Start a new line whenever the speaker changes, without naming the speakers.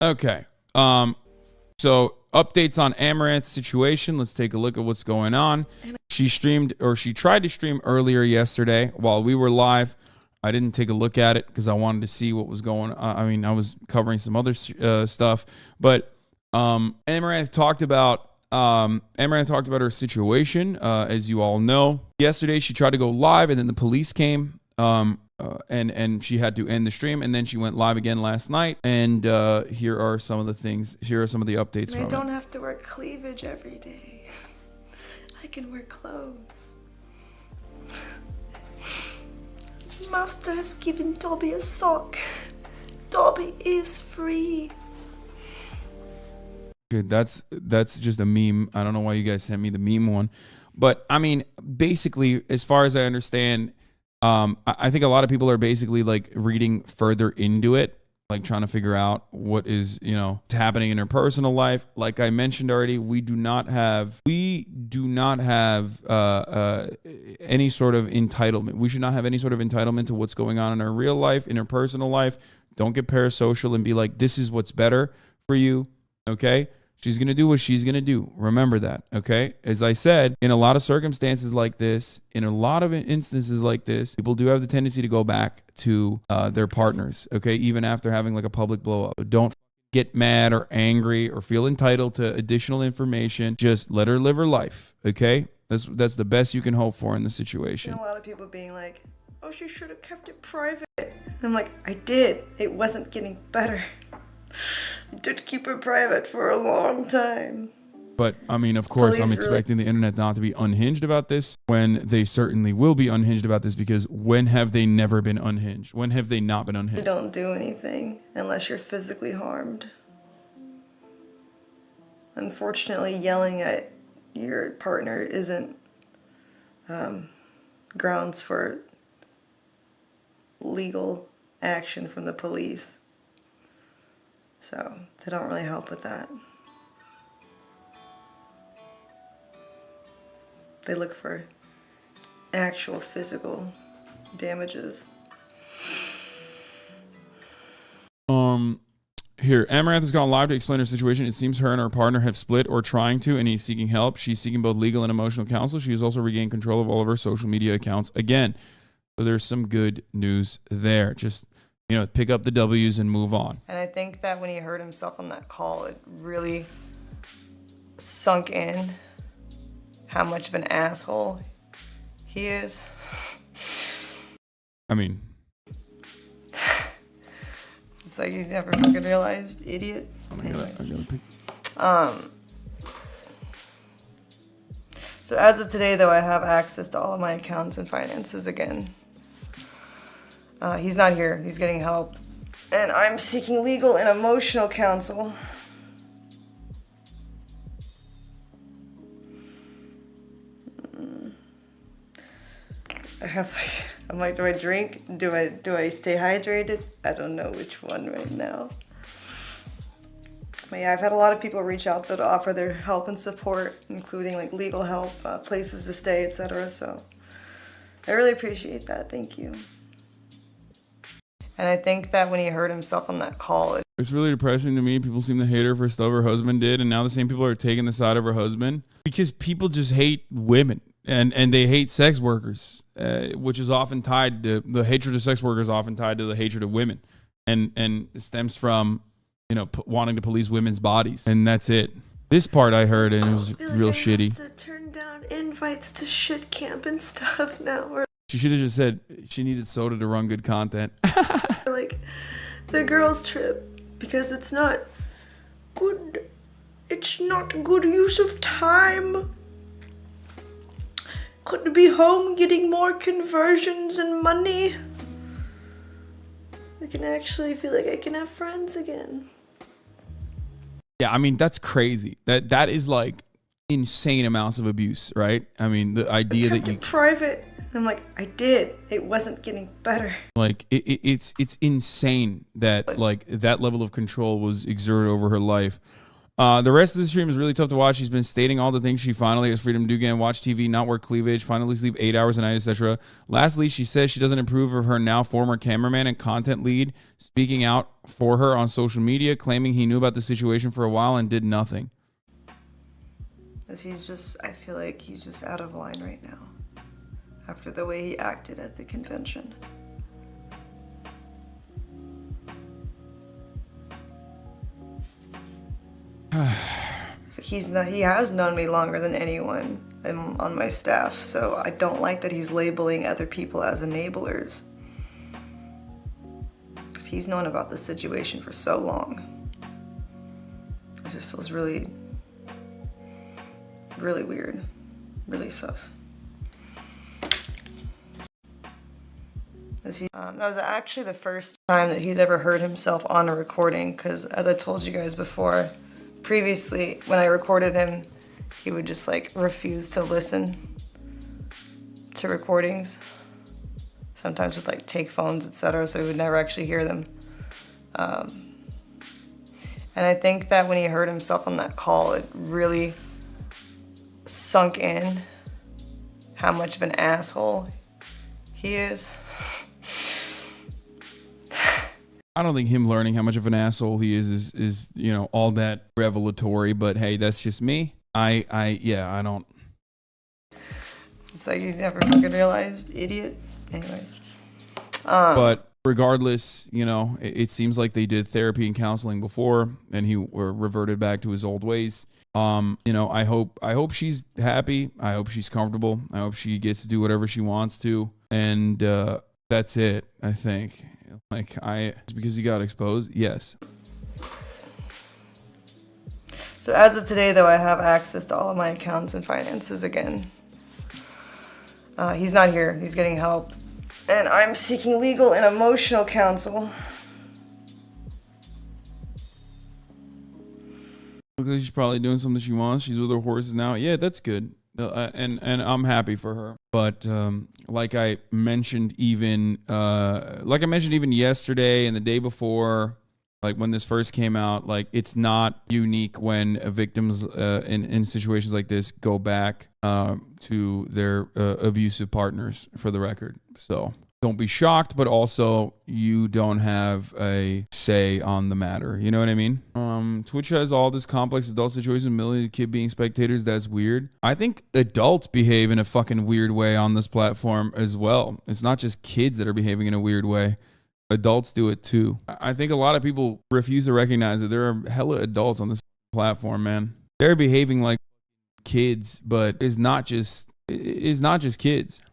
Okay. So updates on Amouranth's situation. Let's take a look at what's going on. She streamed, or she tried to stream earlier yesterday while we were live. I didn't take a look at it because I wanted to see what was going on. I mean, I was covering some other stuff, but Amouranth talked about her situation. As you all know, yesterday she tried to go live, and then the police came. And she had to end the stream, and then she went live again last night. And here are some of the things. Here are some of the updates from it.
I don't have to wear cleavage every day. I can wear clothes. Master has given Dobby a sock. Dobby is free.
Good. That's just a meme. I don't know why you guys sent me the meme one, but I mean, basically, as far as I understand, I think a lot of people are basically like reading further into it, like trying to figure out what is, happening in her personal life. Like I mentioned already, we do not have any sort of entitlement. We should not have any sort of entitlement to what's going on in her real life, in her personal life. Don't get parasocial and be like, this is what's better for you. Okay. She's going to do what she's going to do. Remember that, okay? As I said, in a lot of circumstances like this, in a lot of instances like this, people do have the tendency to go back to their partners, okay? Even after having like a public blow up. Don't get mad or angry or feel entitled to additional information. Just let her live her life, okay? That's the best you can hope for in the situation.
And a lot of people being like, oh, she should have kept it private. And I'm like, I did. It wasn't getting better. I did keep it private for a long time.
But, I mean, of course, I'm expecting the internet not to be unhinged about this, when they certainly will be unhinged about this, because when have they never been unhinged? When have they not been unhinged?
You don't do anything unless you're physically harmed. Unfortunately, yelling at your partner isn't grounds for legal action from the police. So they don't really help with that. They look for actual physical damages.
Here, Amouranth has gone live to explain her situation. It seems her and her partner have split or trying to, and he's seeking help. She's seeking both legal and emotional counsel. She has also regained control of all of her social media accounts again. So there's some good news there. Just, pick up the W's and move on.
And I think that when he heard himself on that call, it really sunk in how much of an asshole he is.
I mean,
it's like you never fucking realized, idiot.
I gotta pick.
So as of today, though, I have access to all of my accounts and finances again. He's not here. He's getting help. And I'm seeking legal and emotional counsel. I'm like, do I drink? Do I stay hydrated? I don't know which one right now. But yeah, I've had a lot of people reach out that offer their help and support, including like legal help, places to stay, etc. So I really appreciate that. Thank you. And I think that when he heard himself on that call,
it's really depressing to me. People seem to hate her for stuff her husband did, and now the same people are taking the side of her husband because people just hate women and they hate sex workers, which is often tied to the hatred of sex workers, often tied to the hatred of women, and it stems from wanting to police women's bodies, and that's it. This part I heard and it was real shitty.
I have to turn down invites to shit camp and stuff now.
She should have just said she needed soda to run good content.
Like the girls' trip, because it's not good. It's not good use of time. Could be home getting more conversions and money. I can actually feel like I can have friends again.
Yeah, I mean, that's crazy. That is like insane amounts of abuse, right? I mean, the idea that you
private. I'm like, I did. It wasn't getting better.
Like it's insane that like that level of control was exerted over her life. The rest of the stream is really tough to watch. She's been stating all the things she finally has freedom to do again: watch TV, not wear cleavage, finally sleep 8 hours a night, etc. Lastly, she says she doesn't approve of her now former cameraman and content lead speaking out for her on social media, claiming he knew about the situation for a while and did nothing.
I feel like he's just out of line right now after the way he acted at the convention. He has known me longer than anyone on my staff, so I don't like that he's labeling other people as enablers. Because he's known about this situation for so long. It just feels really, really weird. Really sus. That was actually the first time that he's ever heard himself on a recording, because as I told you guys before, previously, when I recorded him, he would just like refuse to listen to recordings. Sometimes with like take phones, etc., so he would never actually hear them. And I think that when he heard himself on that call, it really sunk in how much of an asshole he is.
I don't think him learning how much of an asshole he is you know, all that revelatory, but hey, that's just me. I don't.
So you never fucking realized, idiot? Anyways.
But regardless, you know, it seems like they did therapy and counseling before and he reverted back to his old ways. You know, I hope she's happy. I hope she's comfortable. I hope she gets to do whatever she wants to. And that's it, I think. Like, it's because he got exposed? Yes.
So as of today, though, I have access to all of my accounts and finances again. He's not here. He's getting help. And I'm seeking legal and emotional counsel.
Looks like she's probably doing something she wants. She's with her horses now. Yeah, that's good. And I'm happy for her. But like I mentioned even yesterday and the day before, like when this first came out, like it's not unique when victims in situations like this go back to their abusive partners, for the record. So don't be shocked, but also you don't have a say on the matter. You know what I mean? Twitch has all this complex adult situation, millions of kids being spectators. That's weird. I think adults behave in a fucking weird way on this platform as well. It's not just kids that are behaving in a weird way. Adults do it too. I think a lot of people refuse to recognize that there are hella adults on this platform, man. They're behaving like kids, but it's not just kids.